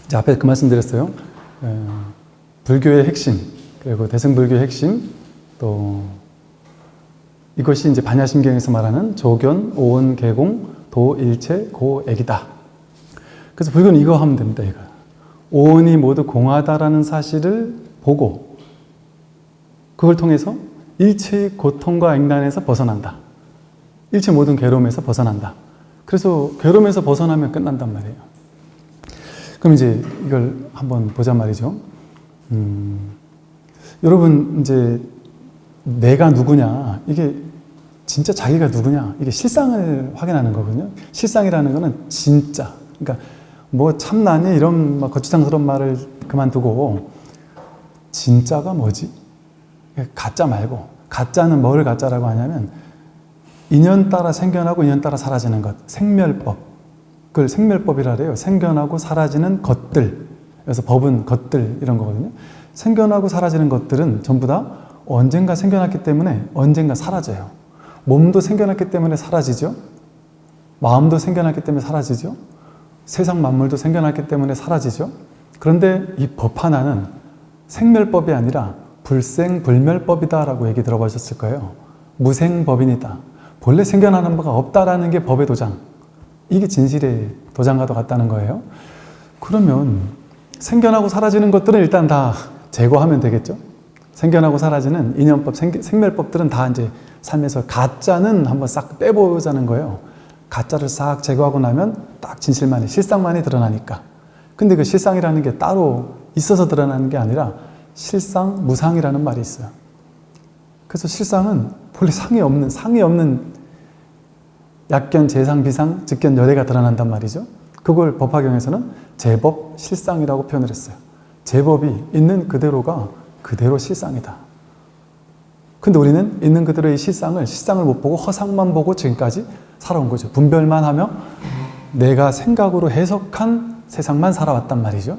이제 앞에 그 말씀 드렸어요. 불교의 핵심, 그리고 대승불교의 핵심, 또 이것이 이제 반야심경에서 말하는 조견, 오온, 개공, 도, 일체, 고, 액이다. 그래서 불교는 이거 하면 됩니다. 이거. 오온이 모두 공하다라는 사실을 보고 그걸 통해서 일체의 고통과 액난에서 벗어난다. 일체 모든 괴로움에서 벗어난다. 그래서 괴로움에서 벗어나면 끝난단 말이에요. 그럼 이제 이걸 한번 보자 말이죠. 여러분 이제 내가 누구냐, 이게 진짜 자기가 누구냐, 이게 실상을 확인하는 거거든요. 실상이라는 거는 진짜, 그러니까 뭐 참나니 이런 거추장스러운 말을 그만두고 진짜가 뭐지? 가짜 말고, 가짜는 뭐를 가짜라고 하냐면 인연 따라 생겨나고 인연 따라 사라지는 것, 생멸법. 그걸 생멸법이라 그래요. 생겨나고 사라지는 것들. 그래서 법은 것들 이런 거거든요. 생겨나고 사라지는 것들은 전부 다 언젠가 생겨났기 때문에 언젠가 사라져요. 몸도 생겨났기 때문에 사라지죠. 마음도 생겨났기 때문에 사라지죠. 세상 만물도 생겨났기 때문에 사라지죠. 그런데 이 법 하나는 생멸법이 아니라 불생불멸법이다라고 얘기 들어보셨을 거예요. 무생법인이다. 본래 생겨나는 바가 없다라는 게 법의 도장. 이게 진실의 도장과도 같다는 거예요. 그러면 생겨나고 사라지는 것들은 일단 다 제거하면 되겠죠. 생겨나고 사라지는 인연법, 생멸법들은 다 이제 삶에서 가짜는 한번 싹 빼보자는 거예요. 가짜를 싹 제거하고 나면 딱 진실만이, 실상만이 드러나니까. 근데 그 실상이라는 게 따로 있어서 드러나는 게 아니라 실상, 무상이라는 말이 있어요. 그래서 실상은 본래 상이 없는 약견, 재상, 비상, 즉견, 여대가 드러난단 말이죠. 그걸 법화경에서는 제법, 실상이라고 표현을 했어요. 제법이 있는 그대로가 그대로 실상이다. 근데 우리는 있는 그대로의 실상을 못 보고 허상만 보고 지금까지 살아온 거죠. 분별만 하며 내가 생각으로 해석한 세상만 살아왔단 말이죠.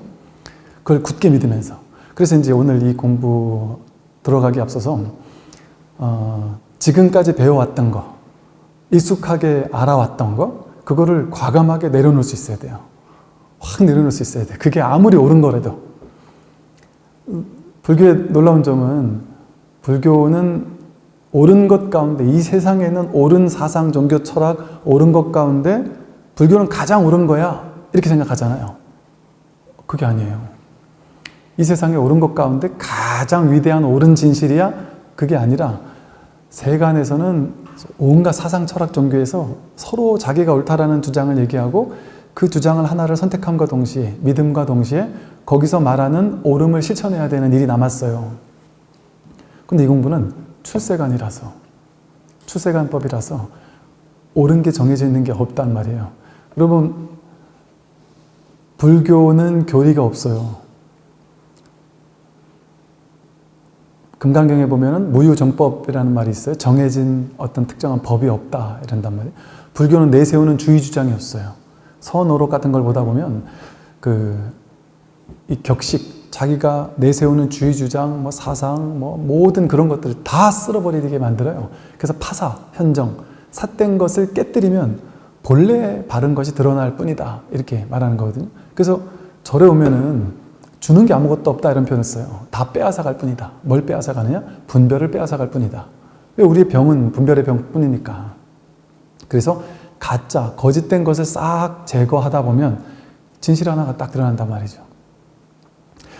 그걸 굳게 믿으면서. 그래서 이제 오늘 이 공부 들어가기 앞서서 지금까지 배워왔던 거, 익숙하게 알아왔던 거, 그거를 과감하게 내려놓을 수 있어야 돼요. 확 내려놓을 수 있어야 돼. 그게 아무리 옳은 거라도. 불교의 놀라운 점은 불교는 옳은 것 가운데, 이 세상에는 옳은 사상, 종교, 철학, 옳은 것 가운데 불교는 가장 옳은 거야 이렇게 생각하잖아요. 그게 아니에요. 이 세상에 옳은 것 가운데 가장 위대한 옳은 진실이야? 그게 아니라 세간에서는 온갖 사상, 철학, 종교에서 서로 자기가 옳다라는 주장을 얘기하고 그 주장을 하나를 선택함과 동시에, 믿음과 동시에 거기서 말하는 옳음을 실천해야 되는 일이 남았어요. 근데 이 공부는 출세간이라서, 출세간법이라서 옳은 게 정해져 있는 게 없단 말이에요. 여러분, 불교는 교리가 없어요. 금강경에 보면은 무유정법이라는 말이 있어요. 정해진 어떤 특정한 법이 없다 이런단 말이에요. 불교는 내세우는 주의 주장이 없어요. 선오록 같은 걸 보다 보면 이 격식, 자기가 내세우는 주의 주장, 사상, 모든 그런 것들을 다 쓸어버리게 만들어요. 그래서 파사, 현정, 삿된 것을 깨뜨리면 본래 바른 것이 드러날 뿐이다 이렇게 말하는 거거든요. 그래서 절에 오면은 주는 게 아무것도 없다 이런 표현을 써요. 다 빼앗아갈 뿐이다. 뭘 빼앗아가느냐? 분별을 빼앗아갈 뿐이다. 왜? 우리의 병은 분별의 병뿐이니까. 그래서 가짜, 거짓된 것을 싹 제거하다 보면 진실 하나가 딱 드러난단 말이죠.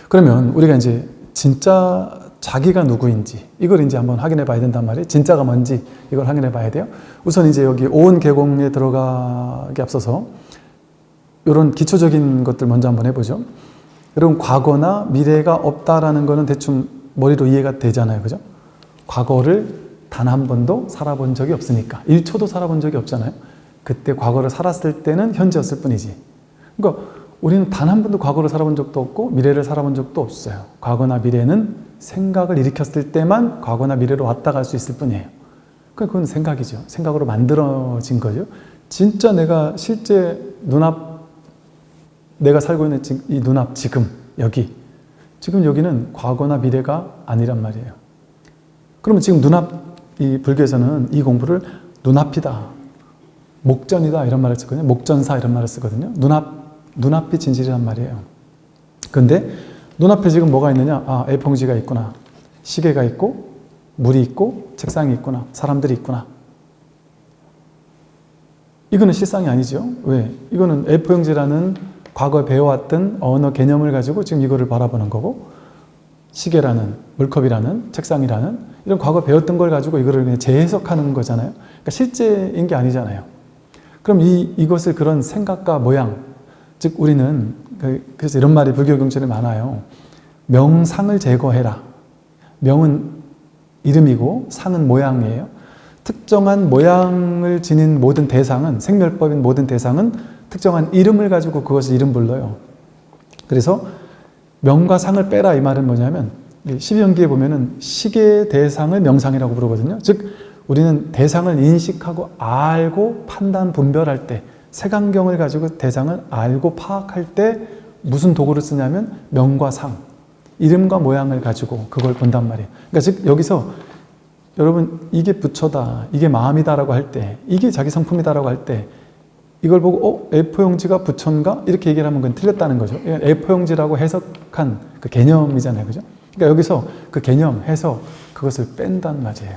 그러면 우리가 이제 진짜 자기가 누구인지 이걸 이제 한번 확인해 봐야 된단 말이에요. 진짜가 뭔지 이걸 확인해 봐야 돼요. 우선 이제 여기 오온 개공에 들어가기 앞서서 이런 기초적인 것들 먼저 한번 해보죠. 여러분, 과거나 미래가 없다라는 거는 대충 머리로 이해가 되잖아요. 그죠? 과거를 단 한 번도 살아본 적이 없으니까. 1초도 살아본 적이 없잖아요. 그때 과거를 살았을 때는 현재였을 뿐이지. 그러니까 우리는 단 한 번도 과거를 살아본 적도 없고 미래를 살아본 적도 없어요. 과거나 미래는 생각을 일으켰을 때만 과거나 미래로 왔다 갈 수 있을 뿐이에요. 그건 생각이죠. 생각으로 만들어진 거죠. 진짜 내가 실제 내가 살고 있는 이 눈앞, 지금 여기는 과거나 미래가 아니란 말이에요. 그러면 지금 이 불교에서는 이 공부를 눈앞이다, 목전이다 이런 말을 쓰거든요. 목전사 이런 말을 쓰거든요. 눈앞 눈앞이 진실이란 말이에요. 근데 눈앞에 지금 뭐가 있느냐? 아, A4용지가 있구나. 시계가 있고, 물이 있고, 책상이 있구나. 사람들이 있구나. 이거는 실상이 아니죠. 왜? 이거는 A4용지라는 과거에 배워왔던 언어 개념을 가지고 지금 이거를 바라보는 거고, 시계라는, 물컵이라는, 책상이라는 이런 과거 배웠던 걸 가지고 이거를 그냥 재해석하는 거잖아요. 그러니까 실제인 게 아니잖아요. 그럼 이것을 그런 생각과 모양, 즉 우리는 그래서 이런 말이 불교 경전에 많아요. 명상을 제거해라. 명은 이름이고 상은 모양이에요. 특정한 모양을 지닌 모든 대상은, 생멸법인 모든 대상은 특정한 이름을 가지고 그것을 이름 불러요. 그래서 명과 상을 빼라 이 말은 뭐냐면 12연기에 보면은 시계 대상을 명상이라고 부르거든요. 즉 우리는 대상을 인식하고 알고 판단 분별할 때, 색안경을 가지고 대상을 알고 파악할 때 무슨 도구를 쓰냐면 명과 상, 이름과 모양을 가지고 그걸 본단 말이에요. 그러니까 즉 여기서 여러분 이게 부처다, 이게 마음이다라고 할 때, 이게 자기 성품이다라고 할 때 이걸 보고 A4용지가 부처인가? 이렇게 얘기를 하면 그건 틀렸다는 거죠. A4용지라고 해석한 그 개념이잖아요. 그죠? 그러니까 여기서 그 개념, 해석, 그것을 뺀단 말이에요.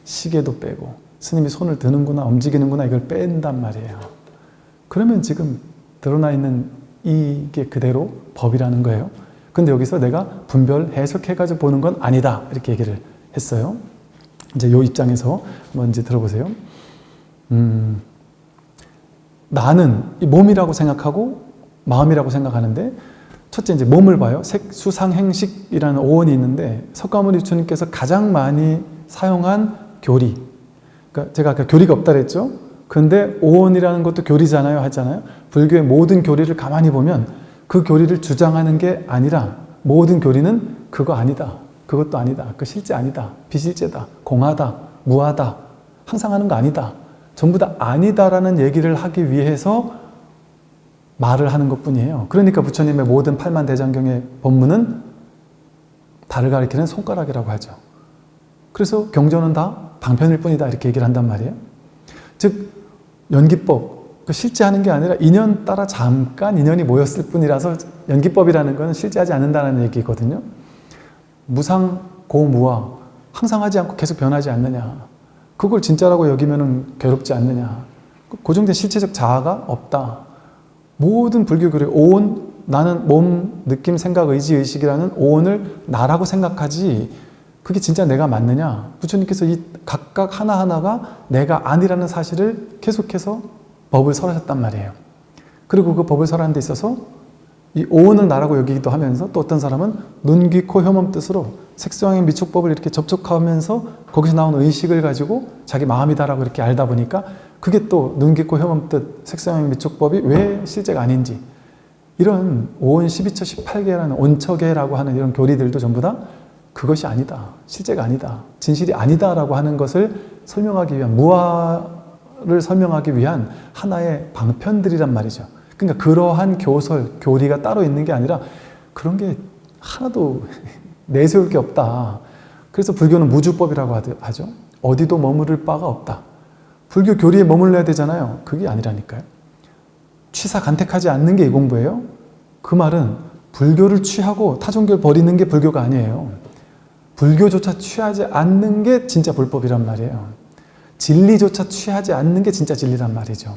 시계도 빼고 스님이 손을 드는구나, 움직이는구나 이걸 뺀단 말이에요. 그러면 지금 드러나 있는 이게 그대로 법이라는 거예요. 근데 여기서 내가 분별, 해석해가지고 보는 건 아니다. 이렇게 얘기를 했어요. 이제 요 입장에서 한번 이제 들어보세요. 나는 이 몸이라고 생각하고 마음이라고 생각하는데 첫째 이제 몸을 봐요. 색수상행식이라는 오원이 있는데 석가모니 부처님께서 가장 많이 사용한 교리. 그러니까 제가 아까 교리가 없다 그랬죠. 근데 오원이라는 것도 교리잖아요. 하잖아요. 불교의 모든 교리를 가만히 보면 그 교리를 주장하는 게 아니라 모든 교리는 그거 아니다. 그것도 아니다. 그 실제 아니다. 비실제다. 공하다. 무하다. 항상 하는 거 아니다. 전부 다 아니다라는 얘기를 하기 위해서 말을 하는 것뿐이에요. 그러니까 부처님의 모든 팔만대장경의 법문은 달을 가리키는 손가락이라고 하죠. 그래서 경전은 다 방편일 뿐이다 이렇게 얘기를 한단 말이에요. 즉 연기법, 그 실제하는 게 아니라 인연 따라 잠깐 인연이 모였을 뿐이라서 연기법이라는 것은 실제하지 않는다는 얘기거든요. 무상, 고무와 항상 하지 않고 계속 변하지 않느냐. 그걸 진짜라고 여기면 괴롭지 않느냐. 고정된 실체적 자아가 없다. 모든 불교 교리, 오온, 나는 몸, 느낌, 생각, 의지, 의식이라는 오온을 나라고 생각하지 그게 진짜 내가 맞느냐. 부처님께서 이 각각 하나하나가 내가 아니라는 사실을 계속해서 법을 설하셨단 말이에요. 그리고 그 법을 설하는 데 있어서 이 오온을 나라고 여기기도 하면서 또 어떤 사람은 눈, 귀, 코, 혐음 뜻으로 색소양의 미촉법을 이렇게 접촉하면서 거기서 나온 의식을 가지고 자기 마음이다라고 이렇게 알다 보니까 그게 또 눈, 귀, 코, 혐음 뜻, 색소양의 미촉법이 왜 실제가 아닌지 이런 오온 12처 18개라는 온처계라고 하는 이런 교리들도 전부 다 그것이 아니다. 실제가 아니다. 진실이 아니다라고 하는 것을 설명하기 위한 무아를 설명하기 위한 하나의 방편들이란 말이죠. 그러니까 그러한 교설, 교리가 따로 있는 게 아니라 그런 게 하나도 내세울 게 없다. 그래서 불교는 무주법이라고 하죠. 어디도 머무를 바가 없다. 불교 교리에 머물러야 되잖아요. 그게 아니라니까요. 취사 간택하지 않는 게 이 공부예요. 그 말은 불교를 취하고 타종교를 버리는 게 불교가 아니에요. 불교조차 취하지 않는 게 진짜 불법이란 말이에요. 진리조차 취하지 않는 게 진짜 진리란 말이죠.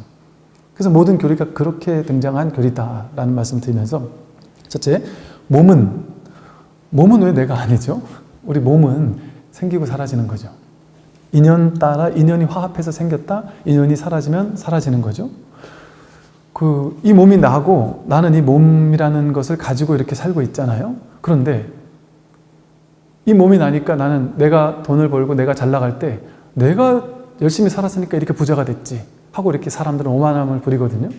그래서 모든 교리가 그렇게 등장한 교리다라는 말씀 드리면서 첫째, 몸은 왜 내가 아니죠? 우리 몸은 생기고 사라지는 거죠. 인연 따라 인연이 화합해서 생겼다, 인연이 사라지면 사라지는 거죠. 이 몸이 나고 나는 이 몸이라는 것을 가지고 이렇게 살고 있잖아요. 그런데 이 몸이 나니까 나는 내가 돈을 벌고 내가 잘 나갈 때 내가 열심히 살았으니까 이렇게 부자가 됐지 하고 이렇게 사람들은 오만함을 부리거든요.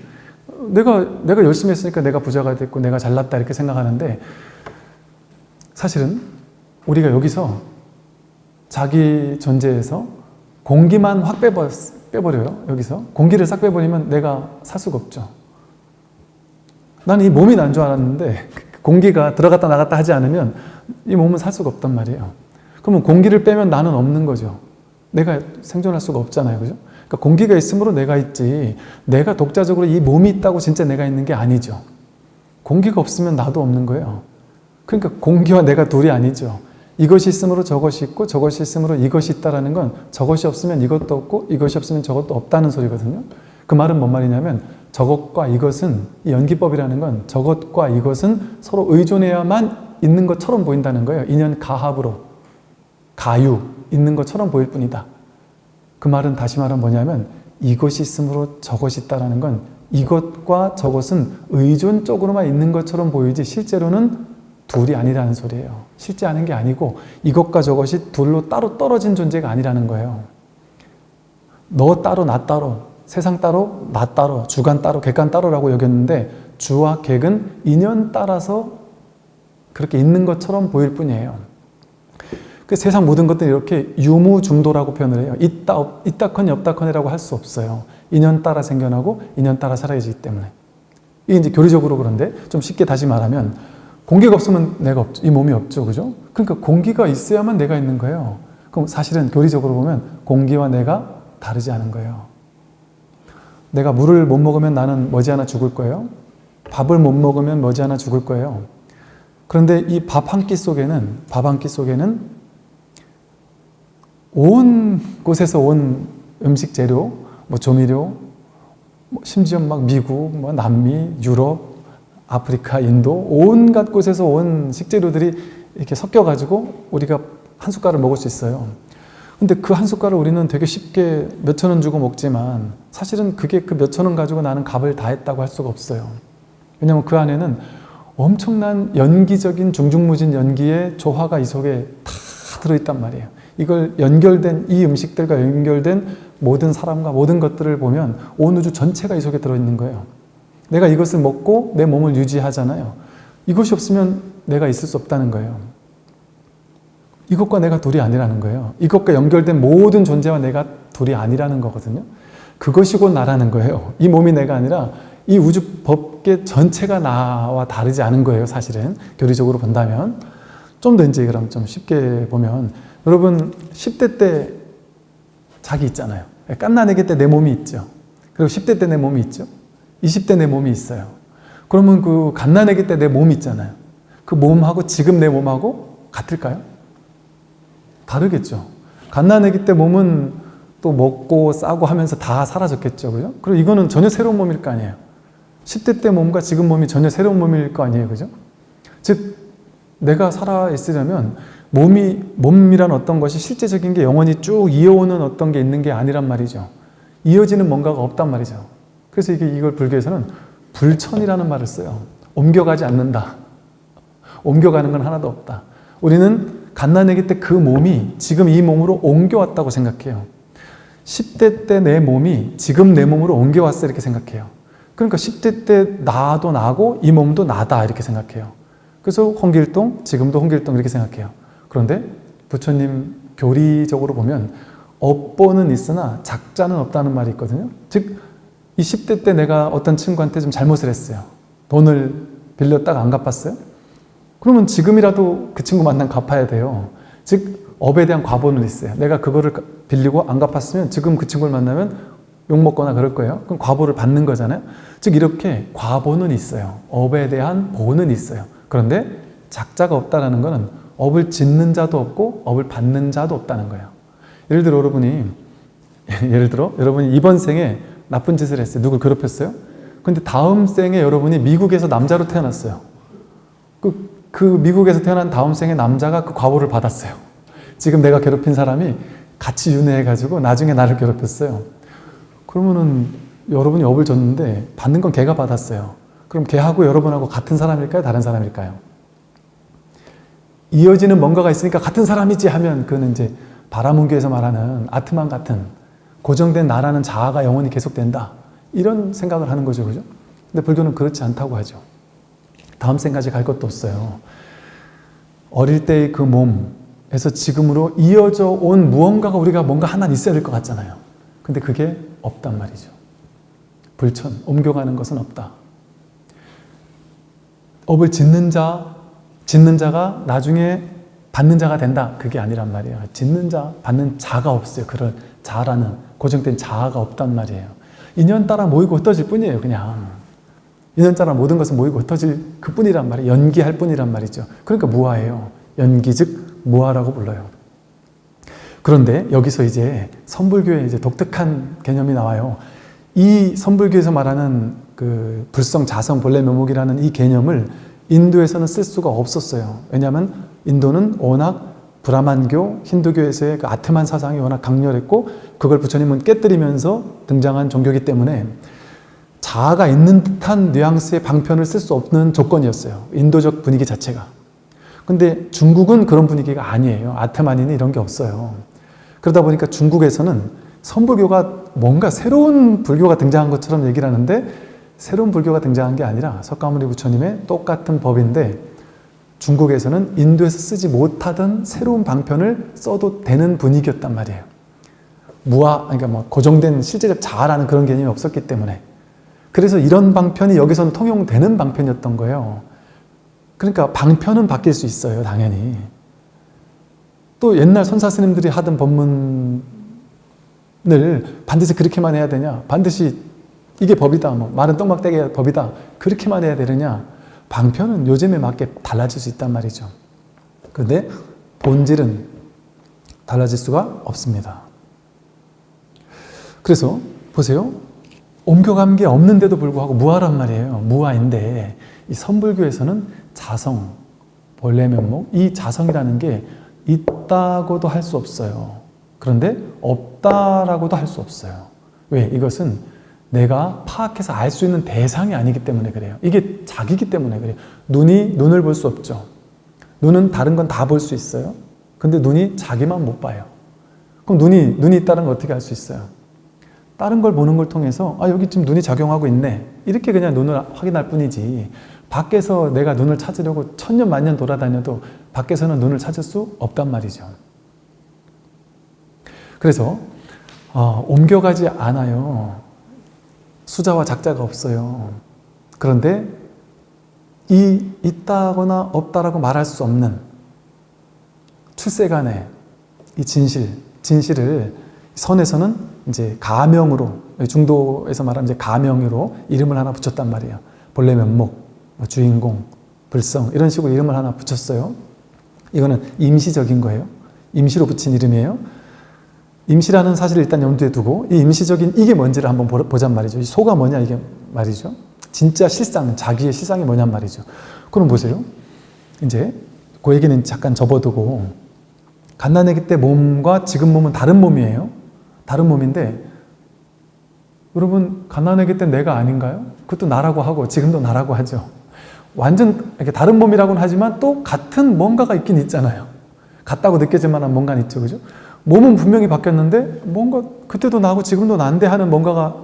내가 열심히 했으니까 내가 부자가 됐고 내가 잘났다 이렇게 생각하는데 사실은 우리가 여기서 자기 존재에서 공기만 확 빼버려요. 여기서 공기를 싹 빼버리면 내가 살 수가 없죠. 나는 이 몸이 난 줄 알았는데 공기가 들어갔다 나갔다 하지 않으면 이 몸은 살 수가 없단 말이에요. 그러면 공기를 빼면 나는 없는 거죠. 내가 생존할 수가 없잖아요. 그죠? 그러니까 공기가 있으므로 내가 있지, 내가 독자적으로 이 몸이 있다고 진짜 내가 있는 게 아니죠. 공기가 없으면 나도 없는 거예요. 그러니까 공기와 내가 둘이 아니죠. 이것이 있으므로 저것이 있고 저것이 있으므로 이것이 있다라는 건 저것이 없으면 이것도 없고 이것이 없으면 저것도 없다는 소리거든요. 그 말은 뭔 말이냐면 저것과 이것은, 이 연기법이라는 건 저것과 이것은 서로 의존해야만 있는 것처럼 보인다는 거예요. 인연 가합으로, 가유, 있는 것처럼 보일 뿐이다. 그 말은 다시 말하면 뭐냐면 이것이 있으므로 저것이 있다라는 건 이것과 저것은 의존적으로만 있는 것처럼 보이지 실제로는 둘이 아니라는 소리예요. 실제 아는 게 아니고 이것과 저것이 둘로 따로 떨어진 존재가 아니라는 거예요. 너 따로 나 따로, 세상 따로 나 따로, 주간 따로 객관 따로라고 여겼는데 주와 객은 인연 따라서 그렇게 있는 것처럼 보일 뿐이에요. 그 세상 모든 것들이 이렇게 유무중도라고 표현을 해요. 있다커니 없다커니라고 할 수 없어요. 인연 따라 생겨나고 인연 따라 사라지기 때문에. 이게 이제 교리적으로 그런데 좀 쉽게 다시 말하면 공기가 없으면 내가 없죠. 이 몸이 없죠. 그죠? 그러니까 공기가 있어야만 내가 있는 거예요. 그럼 사실은 교리적으로 보면 공기와 내가 다르지 않은 거예요. 내가 물을 못 먹으면 나는 머지않아 죽을 거예요. 밥을 못 먹으면 머지않아 죽을 거예요. 그런데 이 밥 한 끼 속에는 온 곳에서 온 음식 재료, 뭐 조미료, 심지어 막 미국, 뭐 남미, 유럽, 아프리카, 인도 온갖 곳에서 온 식재료들이 이렇게 섞여가지고 우리가 한 숟갈을 먹을 수 있어요. 근데 그 한 숟갈을 우리는 되게 쉽게 몇천 원 주고 먹지만 사실은 그게 그 몇천 원 가지고 나는 값을 다 했다고 할 수가 없어요. 왜냐하면 그 안에는 엄청난 연기적인 중중무진 연기의 조화가 이 속에 다 들어있단 말이에요. 이걸 연결된 이 음식들과 연결된 모든 사람과 모든 것들을 보면 온 우주 전체가 이 속에 들어있는 거예요. 내가 이것을 먹고 내 몸을 유지하잖아요. 이것이 없으면 내가 있을 수 없다는 거예요. 이것과 내가 둘이 아니라는 거예요. 이것과 연결된 모든 존재와 내가 둘이 아니라는 거거든요. 그것이고 나라는 거예요. 이 몸이 내가 아니라 이 우주 법계 전체가 나와 다르지 않은 거예요. 사실은 교리적으로 본다면. 좀 더 이제 그럼 좀 쉽게 보면 여러분 10대 때 자기 있잖아요. 갓난아기 때 내 몸이 있죠. 그리고 10대 때 내 몸이 있죠. 20대 내 몸이 있어요. 그러면 그 갓난아기 때 내 몸이 있잖아요. 그 몸하고 지금 내 몸하고 같을까요? 다르겠죠. 갓난아기 때 몸은 또 먹고 싸고 하면서 다 사라졌겠죠. 그죠? 그리고 이거는 전혀 새로운 몸일 거 아니에요. 10대 때 몸과 지금 몸이 전혀 새로운 몸일 거 아니에요. 그죠? 즉, 내가 살아있으려면 몸이란 어떤 것이 실제적인 게 영원히 쭉 이어오는 어떤 게 있는 게 아니란 말이죠. 이어지는 뭔가가 없단 말이죠. 그래서 이걸 불교에서는 불천이라는 말을 써요. 옮겨가지 않는다. 옮겨가는 건 하나도 없다. 우리는 갓난아기 때 그 몸이 지금 이 몸으로 옮겨왔다고 생각해요. 10대 때 내 몸이 지금 내 몸으로 옮겨왔어 이렇게 생각해요. 그러니까 10대 때 나도 나고 이 몸도 나다 이렇게 생각해요. 그래서 홍길동, 지금도 홍길동 이렇게 생각해요. 그런데 부처님 교리적으로 보면 업보는 있으나 작자는 없다는 말이 있거든요. 즉, 이 10대 때 내가 어떤 친구한테 좀 잘못을 했어요. 돈을 빌렸다가 안 갚았어요. 그러면 지금이라도 그 친구 만나면 갚아야 돼요. 즉, 업에 대한 과보는 있어요. 내가 그거를 빌리고 안 갚았으면 지금 그 친구를 만나면 욕먹거나 그럴 거예요. 그럼 과보를 받는 거잖아요. 즉, 이렇게 과보는 있어요. 업에 대한 보는 있어요. 그런데 작자가 없다는 것은 업을 짓는 자도 없고 업을 받는 자도 없다는 거예요. 예를 들어 여러분이 이번 생에 나쁜 짓을 했어요. 누굴 괴롭혔어요? 근데 다음 생에 여러분이 미국에서 남자로 태어났어요. 그 미국에서 태어난 다음 생에 남자가 그 과보를 받았어요. 지금 내가 괴롭힌 사람이 같이 윤회해가지고 나중에 나를 괴롭혔어요. 그러면은 여러분이 업을 줬는데 받는 건 걔가 받았어요. 그럼 걔하고 여러분하고 같은 사람일까요? 다른 사람일까요? 이어지는 뭔가가 있으니까 같은 사람이지 하면 그거는 이제 바라문교에서 말하는 아트만 같은 고정된 나라는 자아가 영원히 계속된다. 이런 생각을 하는 거죠. 그죠? 근데 불교는 그렇지 않다고 하죠. 다음 생까지 갈 것도 없어요. 어릴 때의 그 몸에서 지금으로 이어져 온 무언가가 우리가 뭔가 하나 있어야 될 것 같잖아요. 근데 그게 없단 말이죠. 불천, 옮겨가는 것은 없다. 업을 짓는 자가 나중에 받는 자가 된다. 그게 아니란 말이에요. 짓는 자, 받는 자가 없어요. 그런 자라는 고정된 자아가 없단 말이에요. 인연 따라 모이고 흩어질 뿐이에요. 그냥 인연 따라 모든 것은 모이고 흩어질 그뿐이란 말이에요. 연기할 뿐이란 말이죠. 그러니까 무아예요. 연기 즉 무아라고 불러요. 그런데 여기서 이제 선불교의 이제 독특한 개념이 나와요. 이 선불교에서 말하는 그 불성, 자성, 본래, 묘목이라는 이 개념을 인도에서는 쓸 수가 없었어요. 왜냐하면 인도는 워낙 브라만교, 힌두교에서의 그 아트만 사상이 워낙 강렬했고 그걸 부처님은 깨뜨리면서 등장한 종교이기 때문에 자아가 있는 듯한 뉘앙스의 방편을 쓸 수 없는 조건이었어요. 인도적 분위기 자체가. 근데 중국은 그런 분위기가 아니에요. 아트만이니 이런 게 없어요. 그러다 보니까 중국에서는 선불교가 뭔가 새로운 불교가 등장한 것처럼 얘기를 하는데 새로운 불교가 등장한 게 아니라 석가모니 부처님의 똑같은 법인데 중국에서는 인도에서 쓰지 못하던 새로운 방편을 써도 되는 분위기였단 말이에요. 무아, 그러니까 뭐 고정된 실제적 자아라는 그런 개념이 없었기 때문에. 그래서 이런 방편이 여기서는 통용되는 방편이었던 거예요. 그러니까 방편은 바뀔 수 있어요, 당연히. 또 옛날 선사 스님들이 하던 법문을 반드시 그렇게만 해야 되냐? 반드시 이게 법이다. 뭐 말은 똥막대기가 법이다. 그렇게만 해야 되느냐? 방편은 요즘에 맞게 달라질 수 있단 말이죠. 그런데 본질은 달라질 수가 없습니다. 그래서 보세요. 옮겨간 게 없는데도 불구하고 무아란 말이에요. 무아인데 이 선불교에서는 자성, 본래 면목, 이 자성이라는 게 있다고도 할 수 없어요. 그런데 없다라고도 할 수 없어요. 왜? 이것은 내가 파악해서 알 수 있는 대상이 아니기 때문에 그래요. 이게 자기이기 때문에 그래요. 눈이 눈을 볼 수 없죠. 눈은 다른 건 다 볼 수 있어요. 근데 눈이 자기만 못 봐요. 그럼 눈이 있다는 걸 어떻게 알 수 있어요? 다른 걸 보는 걸 통해서 아 여기 지금 눈이 작용하고 있네. 이렇게 그냥 눈을 확인할 뿐이지 밖에서 내가 눈을 찾으려고 천년 만년 돌아다녀도 밖에서는 눈을 찾을 수 없단 말이죠. 그래서 옮겨가지 않아요. 수자와 작자가 없어요. 그런데 이 있다거나 없다라고 말할 수 없는 출세간의 이 진실을 선에서는 이제 가명으로, 중도에서 말하면 이제 가명으로 이름을 하나 붙였단 말이에요. 본래 면목, 주인공, 불성 이런 식으로 이름을 하나 붙였어요. 이거는 임시적인 거예요. 임시로 붙인 이름이에요. 임시라는 사실을 일단 염두에 두고 이 임시적인 이게 뭔지를 한번 보잔 말이죠. 이 소가 뭐냐 이게 말이죠. 진짜 실상, 자기의 실상이 뭐냔 말이죠. 그럼 보세요. 이제 그 얘기는 잠깐 접어두고 갓난아기 때 몸과 지금 몸은 다른 몸이에요. 다른 몸인데 여러분 갓난아기 때 내가 아닌가요? 그것도 나라고 하고 지금도 나라고 하죠. 완전 이렇게 다른 몸이라고는 하지만 또 같은 뭔가가 있긴 있잖아요. 같다고 느껴질 만한 뭔가는 있죠. 그죠? 몸은 분명히 바뀌었는데 뭔가 그때도 나고 지금도 난데 하는 뭔가가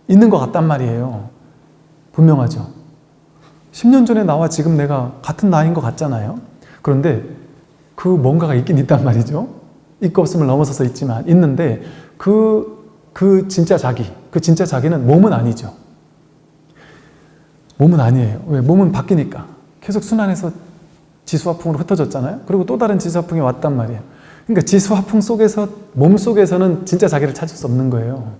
있는 것 같단 말이에요. 분명하죠. 10년 전에 나와 지금 내가 같은 나이인 것 같잖아요. 그런데 그 뭔가가 있긴 있단 말이죠. 있고 없음을 넘어서서 있지만 있는데 그 진짜 자기, 그 진짜 자기는 몸은 아니죠. 몸은 아니에요. 왜? 몸은 바뀌니까. 계속 순환해서 지수화풍으로 흩어졌잖아요. 그리고 또 다른 지수화풍이 왔단 말이에요. 그러니까 지수화풍 속에서, 몸 속에서는 진짜 자기를 찾을 수 없는 거예요.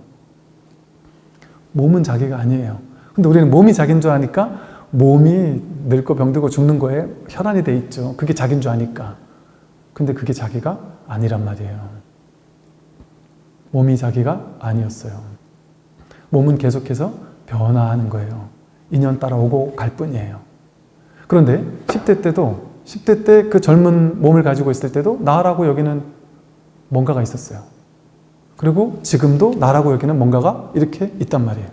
몸은 자기가 아니에요. 근데 우리는 몸이 자기인 줄 아니까 몸이 늙고 병들고 죽는 거에 혈안이 돼 있죠. 그게 자기인 줄 아니까. 근데 그게 자기가 아니란 말이에요. 몸이 자기가 아니었어요. 몸은 계속해서 변화하는 거예요. 인연 따라 오고 갈 뿐이에요. 그런데 10대 때 그 젊은 몸을 가지고 있을 때도 나라고 여기는 뭔가가 있었어요. 그리고 지금도 나라고 여기는 뭔가가 이렇게 있단 말이에요.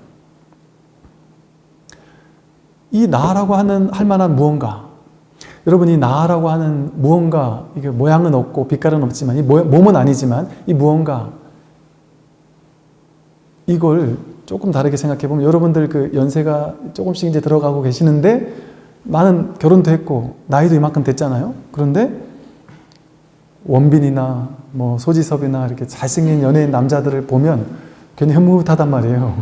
이 나라고 할 만한 무언가, 여러분이 나라고 하는 무언가, 이게 모양은 없고 빛깔은 없지만, 이 몸은 아니지만 이 무언가, 이걸 조금 다르게 생각해 보면 여러분들 그 연세가 조금씩 이제 들어가고 계시는데 나는 결혼도 했고 나이도 이만큼 됐잖아요. 그런데 원빈이나 뭐 소지섭이나 이렇게 잘생긴 연예인 남자들을 보면 괜히 흐뭇하단 말이에요.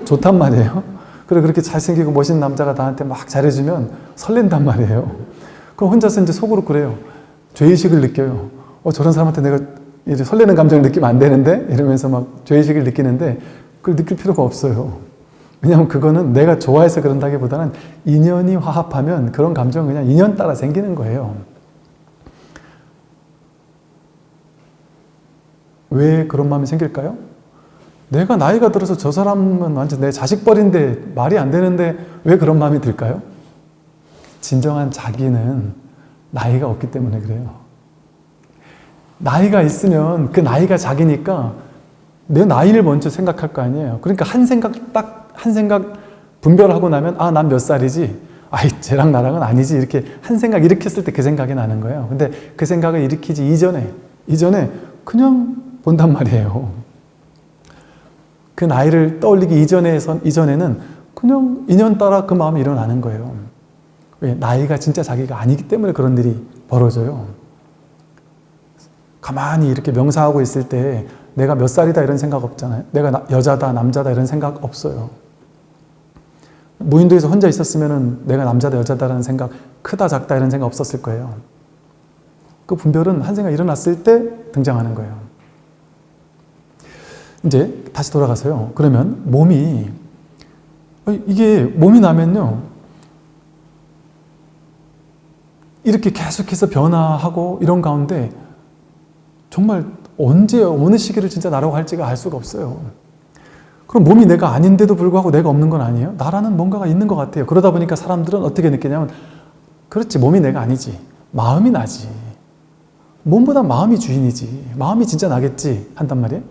좋단 말이에요. 그래 그렇게 잘생기고 멋있는 남자가 나한테 막 잘해주면 설렌단 말이에요. 그럼 혼자서 이제 속으로 그래요. 죄의식을 느껴요. 저런 사람한테 내가 이제 설레는 감정을 느끼면 안 되는데? 이러면서 막 죄의식을 느끼는데 그걸 느낄 필요가 없어요. 왜냐하면 그거는 내가 좋아해서 그런다기보다는 인연이 화합하면 그런 감정은 그냥 인연 따라 생기는 거예요. 왜 그런 마음이 생길까요? 내가 나이가 들어서 저 사람은 완전 내 자식 버린데 말이 안 되는데 왜 그런 마음이 들까요? 진정한 자기는 나이가 없기 때문에 그래요. 나이가 있으면 그 나이가 자기니까 내 나이를 먼저 생각할 거 아니에요. 그러니까 한 생각 분별하고 나면 난 몇 살이지? 쟤랑 나랑은 아니지. 이렇게 한 생각 일으켰을 때 그 생각이 나는 거예요. 근데 그 생각을 일으키지 이전에 그냥 본단 말이에요. 그 나이를 떠올리기 이전에는 그냥 인연 따라 그 마음이 일어나는 거예요. 왜? 나이가 진짜 자기가 아니기 때문에 그런 일이 벌어져요. 가만히 이렇게 명상하고 있을 때 내가 몇 살이다 이런 생각 없잖아요. 내가 여자다 남자다 이런 생각 없어요. 무인도에서 혼자 있었으면 내가 남자다 여자다라는 생각, 크다 작다 이런 생각 없었을 거예요. 그 분별은 한 생각 일어났을 때 등장하는 거예요. 이제 다시 돌아가서요. 그러면 몸이 나면요, 이렇게 계속해서 변화하고 이런 가운데 정말 언제 어느 시기를 진짜 나라고 할지가 알 수가 없어요. 그럼 몸이 내가 아닌데도 불구하고 내가 없는 건 아니에요? 나라는 뭔가가 있는 것 같아요. 그러다 보니까 사람들은 어떻게 느끼냐면, 그렇지, 몸이 내가 아니지, 마음이 나지, 몸보다 마음이 주인이지, 마음이 진짜 나겠지 한단 말이에요.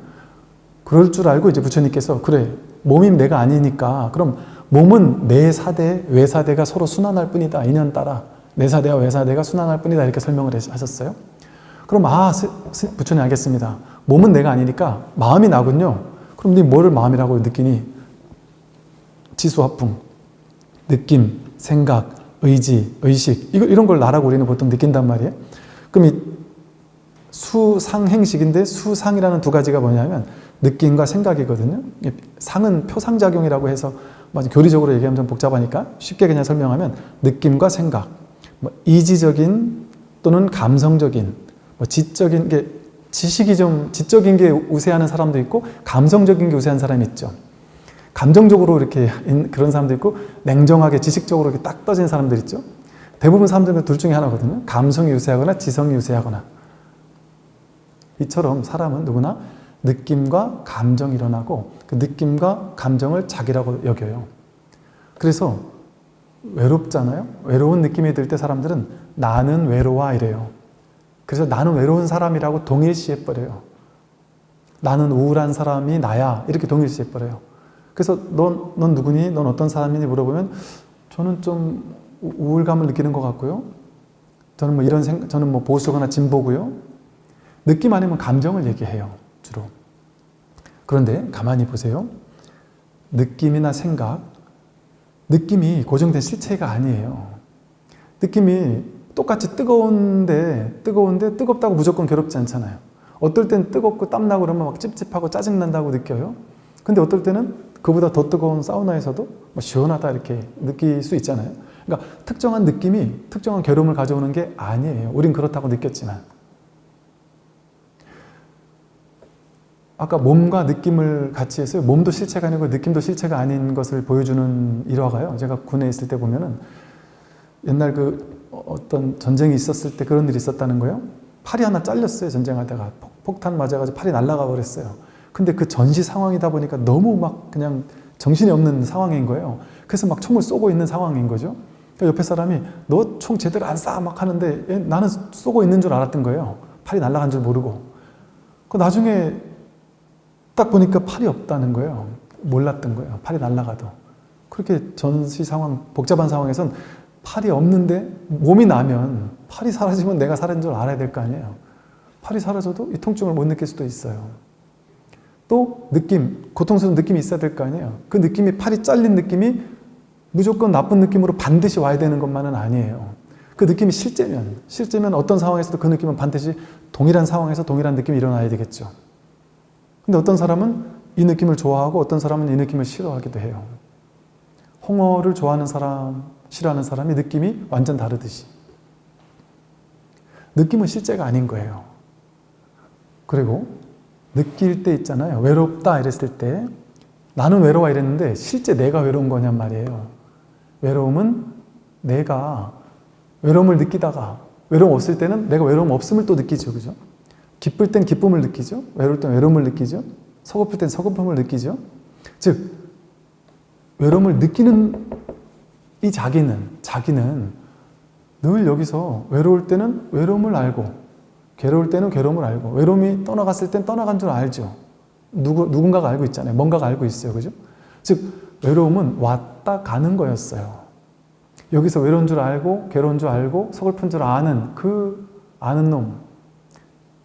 그럴 줄 알고 이제 부처님께서 그래, 몸이 내가 아니니까 그럼 몸은 내 사대, 외사대가 서로 순환할 뿐이다. 인연 따라 내 사대와 외사대가 순환할 뿐이다. 이렇게 설명을 하셨어요. 그럼 부처님 알겠습니다. 몸은 내가 아니니까 마음이 나군요. 그럼 네 뭐를 마음이라고 느끼니? 지수화풍, 느낌, 생각, 의지, 의식 이런 걸 나라고 우리는 보통 느낀단 말이에요. 그럼 이 수상행식인데 수상이라는 두 가지가 뭐냐면 느낌과 생각이거든요. 상은 표상작용이라고 해서 교리적으로 얘기하면 좀 복잡하니까 쉽게 그냥 설명하면 느낌과 생각, 이지적인 또는 감성적인, 지적인 게 지식이 좀 지적인 게 우세하는 사람도 있고 감성적인 게 우세한 사람이 있죠. 감정적으로 이렇게 그런 사람도 있고 냉정하게 지식적으로 이렇게 딱 떠진 사람들 있죠. 대부분 사람들은 둘 중에 하나거든요. 감성이 우세하거나 지성이 우세하거나. 이처럼 사람은 누구나 느낌과 감정이 일어나고 그 느낌과 감정을 자기라고 여겨요. 그래서 외롭잖아요. 외로운 느낌이 들 때 사람들은 나는 외로워 이래요. 그래서 나는 외로운 사람이라고 동일시해버려요. 나는 우울한 사람이 나야 이렇게 동일시해버려요. 그래서 넌 누구니? 넌 어떤 사람이니? 물어보면 저는 좀 우울감을 느끼는 것 같고요. 저는 보수거나 진보고요. 느낌 아니면 감정을 얘기해요. 주로. 그런데 가만히 보세요. 느낌이나 생각, 느낌이 고정된 실체가 아니에요. 느낌이 똑같이 뜨거운데 뜨겁다고 무조건 괴롭지 않잖아요. 어떨 땐 뜨겁고 땀나고 그러면 막 찝찝하고 짜증난다고 느껴요. 근데 어떨 때는 그보다 더 뜨거운 사우나에서도 시원하다 이렇게 느낄 수 있잖아요. 그러니까 특정한 느낌이 특정한 괴로움을 가져오는 게 아니에요. 우린 그렇다고 느꼈지만. 아까 몸과 느낌을 같이 했어요. 몸도 실체가 아니고 느낌도 실체가 아닌 것을 보여주는 일화가요. 제가 군에 있을 때 보면은 옛날 어떤 전쟁이 있었을 때 그런 일이 있었다는 거예요. 팔이 하나 잘렸어요. 전쟁하다가 폭탄 맞아가지고 팔이 날아가 버렸어요. 근데 그 전시 상황이다 보니까 너무 막 그냥 정신이 없는 상황인 거예요. 그래서 막 총을 쏘고 있는 상황인 거죠. 그러니까 옆에 사람이 너 총 제대로 안 쏴 막 하는데 나는 쏘고 있는 줄 알았던 거예요. 팔이 날아간 줄 모르고. 나중에 딱 보니까 팔이 없다는 거예요. 몰랐던 거예요. 팔이 날아가도. 그렇게 전시 상황, 복잡한 상황에선 팔이 없는데 몸이 나면 팔이 사라지면 내가 사라진 줄 알아야 될 거 아니에요. 팔이 사라져도 이 통증을 못 느낄 수도 있어요. 또 느낌, 고통스러운 느낌이 있어야 될 거 아니에요. 그 느낌이, 팔이 잘린 느낌이 무조건 나쁜 느낌으로 반드시 와야 되는 것만은 아니에요. 그 느낌이 실제면 어떤 상황에서도 그 느낌은 반드시 동일한 상황에서 동일한 느낌이 일어나야 되겠죠. 근데 어떤 사람은 이 느낌을 좋아하고 어떤 사람은 이 느낌을 싫어하기도 해요. 홍어를 좋아하는 사람, 싫어하는 사람이 느낌이 완전 다르듯이. 느낌은 실제가 아닌 거예요. 그리고 느낄 때 있잖아요. 외롭다 이랬을 때 나는 외로워 이랬는데 실제 내가 외로운 거냔 말이에요. 외로움은 내가 외로움을 느끼다가 외로움 없을 때는 내가 외로움 없음을 또 느끼죠. 그죠? 기쁠 땐 기쁨을 느끼죠. 외로울 땐 외로움을 느끼죠. 서글플 땐 서글픔을 느끼죠. 즉 외로움을 느끼는 이 자기는 늘 여기서 외로울 때는 외로움을 알고 괴로울 때는 괴로움을 알고 외로움이 떠나갔을 땐 떠나간 줄 알죠. 누군가가 알고 있잖아요. 뭔가가 알고 있어요. 그죠? 즉 외로움은 왔다 가는 거였어요. 여기서 외로운 줄 알고 괴로운 줄 알고 서글픈 줄 아는 그 아는 놈,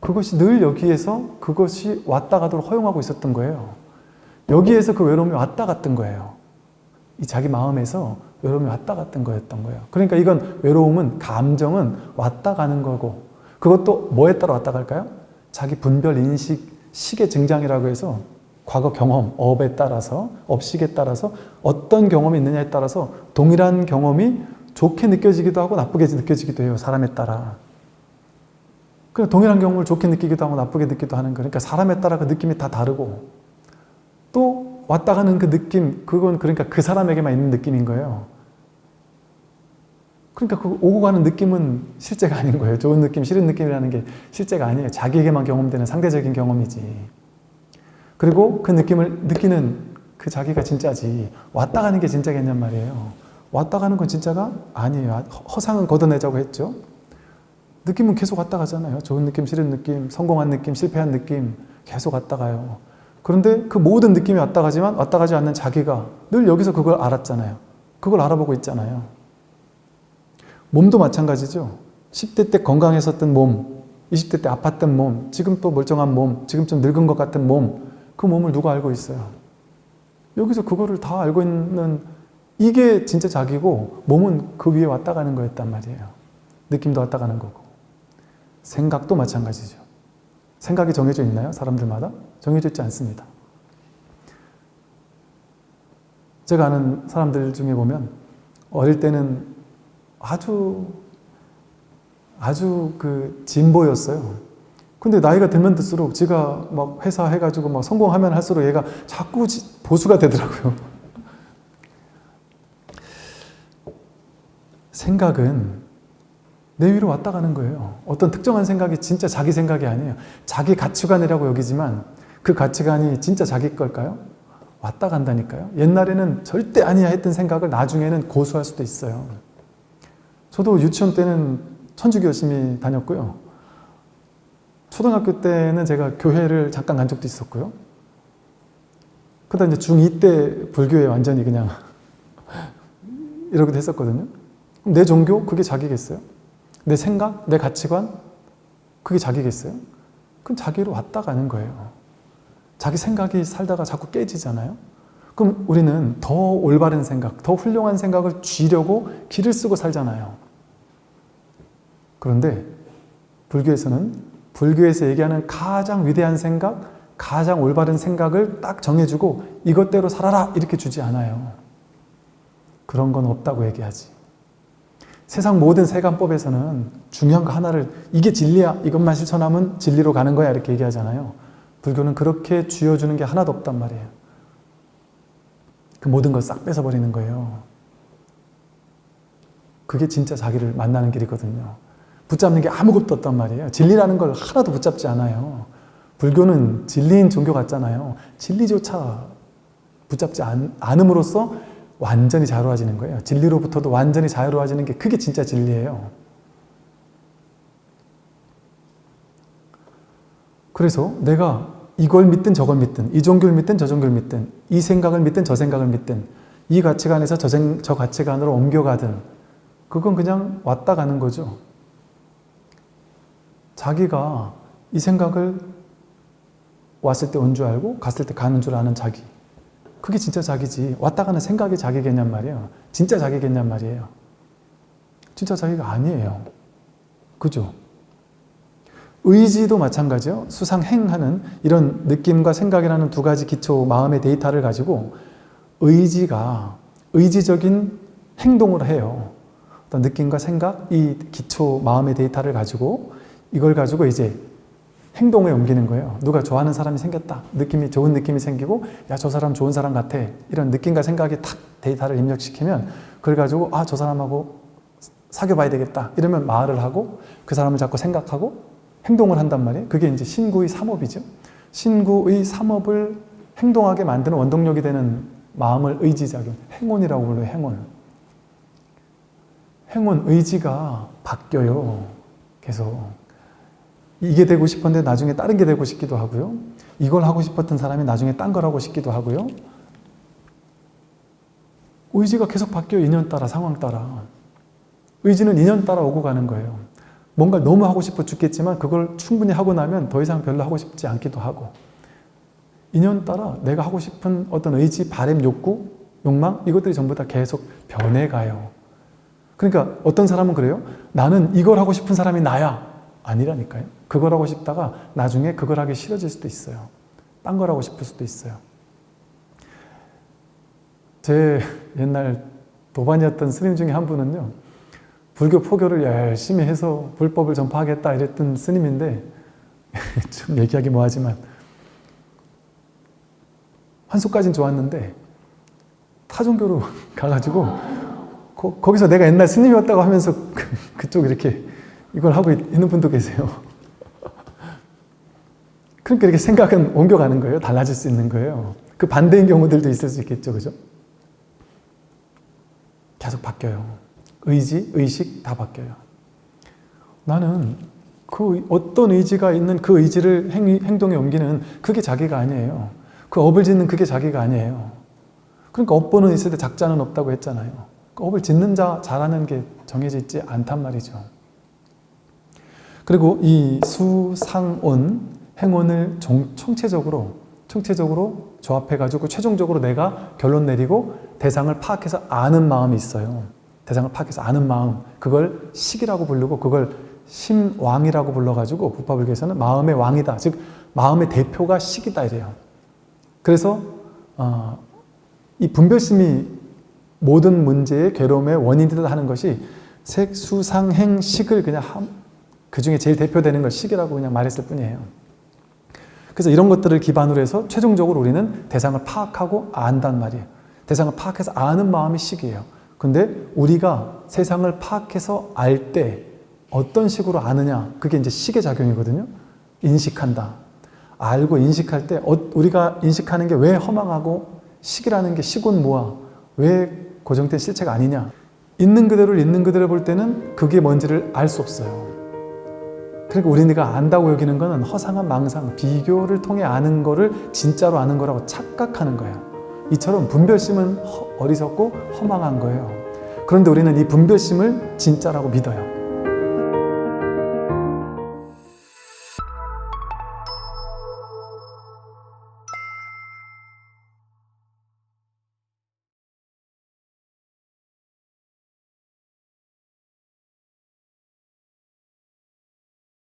그것이 늘 여기에서 그것이 왔다 가도록 허용하고 있었던 거예요. 여기에서 그 외로움이 왔다 갔던 거예요. 이 자기 마음에서 외로움이 왔다 갔던 거였던 거예요. 그러니까 이건 외로움은, 감정은 왔다 가는 거고, 그것도 뭐에 따라 왔다 갈까요? 자기 분별 인식 식의 증장이라고 해서 과거 경험, 업에 따라서, 업식에 따라서 어떤 경험이 있느냐에 따라서 동일한 경험이 좋게 느껴지기도 하고 나쁘게 느껴지기도 해요. 사람에 따라. 그러니까 동일한 경험을 좋게 느끼기도 하고 나쁘게 느끼기도 하는 거예요. 그러니까 사람에 따라 그 느낌이 다 다르고, 또 왔다 가는 그 느낌, 그건 그러니까 그 사람에게만 있는 느낌인 거예요. 그러니까 그 오고 가는 느낌은 실제가 아닌 거예요. 좋은 느낌, 싫은 느낌이라는 게 실제가 아니에요. 자기에게만 경험되는 상대적인 경험이지. 그리고 그 느낌을 느끼는 그 자기가 진짜지, 왔다 가는 게 진짜겠냔 말이에요. 왔다 가는 건 진짜가 아니에요. 허상은 걷어내자고 했죠. 느낌은 계속 왔다 가잖아요. 좋은 느낌, 싫은 느낌, 성공한 느낌, 실패한 느낌 계속 왔다 가요. 그런데 그 모든 느낌이 왔다 가지만 왔다 가지 않는 자기가 늘 여기서 그걸 알았잖아요. 그걸 알아보고 있잖아요. 몸도 마찬가지죠. 10대 때 건강했었던 몸, 20대 때 아팠던 몸, 지금 또 멀쩡한 몸, 지금 좀 늙은 것 같은 몸, 그 몸을 누가 알고 있어요? 여기서 그거를 다 알고 있는 이게 진짜 자기고, 몸은 그 위에 왔다 가는 거였단 말이에요. 느낌도 왔다 가는 거고. 생각도 마찬가지죠. 생각이 정해져 있나요? 사람들마다? 정해져 있지 않습니다. 제가 아는 사람들 중에 보면 어릴 때는 아주 그 진보였어요. 근데 나이가 들면 들수록 지가 막 회사 해가지고 막 성공하면 할수록 얘가 자꾸 보수가 되더라고요. 생각은 내 위로 왔다 가는 거예요. 어떤 특정한 생각이 진짜 자기 생각이 아니에요. 자기 가치관이라고 여기지만 그 가치관이 진짜 자기 걸까요? 왔다 간다니까요. 옛날에는 절대 아니야 했던 생각을 나중에는 고수할 수도 있어요. 저도 유치원 때는 천주교 열심히 다녔고요. 초등학교 때는 제가 교회를 잠깐 간 적도 있었고요. 그러다 이제 중2 때 불교에 완전히 그냥 이러기도 했었거든요. 그럼 내 종교? 그게 자기겠어요? 내 생각? 내 가치관? 그게 자기겠어요? 그럼 자기로 왔다 가는 거예요. 자기 생각이 살다가 자꾸 깨지잖아요. 그럼 우리는 더 올바른 생각, 더 훌륭한 생각을 쥐려고 길을 쓰고 살잖아요. 그런데 불교에서 얘기하는 가장 위대한 생각, 가장 올바른 생각을 딱 정해주고 이것대로 살아라 이렇게 주지 않아요. 그런 건 없다고 얘기하지. 세상 모든 세간법에서는 중요한 거 하나를 이게 진리야, 이것만 실천하면 진리로 가는 거야 이렇게 얘기하잖아요. 불교는 그렇게 쥐어주는 게 하나도 없단 말이에요. 그 모든 걸 싹 뺏어버리는 거예요. 그게 진짜 자기를 만나는 길이거든요. 붙잡는 게 아무것도 없단 말이에요. 진리라는 걸 하나도 붙잡지 않아요. 불교는 진리인 종교 같잖아요. 진리조차 붙잡지 않음으로써 완전히 자유로워지는 거예요. 진리로부터도 완전히 자유로워지는 게 그게 진짜 진리예요. 그래서 내가 이걸 믿든 저걸 믿든, 이 종교를 믿든 저 종교를 믿든, 이 생각을 믿든 저 생각을 믿든, 이 가치관에서 저 가치관으로 옮겨가든, 그건 그냥 왔다 가는 거죠. 자기가 이 생각을 왔을 때 온 줄 알고 갔을 때 가는 줄 아는 자기, 그게 진짜 자기지. 왔다 가는 생각이 자기겠냔 말이에요. 진짜 자기겠냔 말이에요. 진짜 자기가 아니에요. 그죠? 의지도 마찬가지요. 수상행하는 이런 느낌과 생각이라는 두 가지 기초 마음의 데이터를 가지고 의지가 의지적인 행동을 해요. 어떤 느낌과 생각, 이 기초 마음의 데이터를 가지고 이걸 가지고 이제 행동에 옮기는 거예요. 누가 좋아하는 사람이 생겼다. 좋은 느낌이 생기고, 야, 저 사람 좋은 사람 같아. 이런 느낌과 생각이 탁 데이터를 입력시키면, 그걸 가지고, 아, 저 사람하고 사귀어봐야 되겠다. 이러면 말을 하고, 그 사람을 자꾸 생각하고, 행동을 한단 말이에요. 그게 이제 신구의 삼업이죠. 신구의 삼업을 행동하게 만드는 원동력이 되는 마음을 의지작용. 행운이라고 불러요, 행운. 행운, 의지가 바뀌어요. 계속. 이게 되고 싶었는데 나중에 다른 게 되고 싶기도 하고요. 이걸 하고 싶었던 사람이 나중에 딴 걸 하고 싶기도 하고요. 의지가 계속 바뀌어요. 인연 따라, 상황 따라. 의지는 인연 따라 오고 가는 거예요. 뭔가 너무 하고 싶어 죽겠지만 그걸 충분히 하고 나면 더 이상 별로 하고 싶지 않기도 하고. 인연 따라 내가 하고 싶은 어떤 의지, 바람, 욕구, 욕망 이것들이 전부 다 계속 변해가요. 그러니까 어떤 사람은 그래요. 나는 이걸 하고 싶은 사람이 나야. 아니라니까요. 그걸 하고 싶다가 나중에 그걸 하기 싫어질 수도 있어요. 딴 걸 하고 싶을 수도 있어요. 제 옛날 도반이었던 스님 중에 한 분은요. 불교 포교를 열심히 해서 불법을 전파하겠다 이랬던 스님인데 좀 얘기하기 뭐하지만 한속까지는 좋았는데 타종교로 가가지고 거기서 내가 옛날 스님이었다고 하면서 그쪽 이렇게 이걸 하고 있는 분도 계세요. 그러니까 이렇게 생각은 옮겨가는 거예요. 달라질 수 있는 거예요. 그 반대인 경우들도 있을 수 있겠죠. 그죠? 계속 바뀌어요. 의지, 의식 다 바뀌어요. 나는 그 어떤 의지가 있는 그 의지를 행동에 옮기는 그게 자기가 아니에요. 그 업을 짓는 그게 자기가 아니에요. 그러니까 업보는 있을 때 작자는 없다고 했잖아요. 그 업을 짓는 자 잘하는 게 정해져 있지 않단 말이죠. 그리고 이 수상온, 행운을 총체적으로 조합해가지고 최종적으로 내가 결론 내리고 대상을 파악해서 아는 마음이 있어요. 대상을 파악해서 아는 마음, 그걸 식이라고 부르고 그걸 심왕이라고 불러가지고 부파불교에서는 마음의 왕이다. 즉 마음의 대표가 식이다 이래요. 그래서 이 분별심이 모든 문제의 괴로움의 원인이다 하는 것이 색, 수, 상, 행, 식을 그냥 그 중에 제일 대표되는 걸 식이라고 그냥 말했을 뿐이에요. 그래서 이런 것들을 기반으로 해서 최종적으로 우리는 대상을 파악하고 안단 말이에요. 대상을 파악해서 아는 마음이 식이에요. 근데 우리가 세상을 파악해서 알 때 어떤 식으로 아느냐, 그게 이제 식의 작용이거든요. 인식한다. 알고 인식할 때 우리가 인식하는 게 왜 허망하고 식이라는 게 식은 뭐야? 왜 고정된 실체가 아니냐? 있는 그대로 볼 때는 그게 뭔지를 알 수 없어요. 그러니까 우리가 안다고 여기는 것은 허상한 망상, 비교를 통해 아는 거를 진짜로 아는 거라고 착각하는 거예요. 이처럼 분별심은 어리석고 허망한 거예요. 그런데 우리는 이 분별심을 진짜라고 믿어요.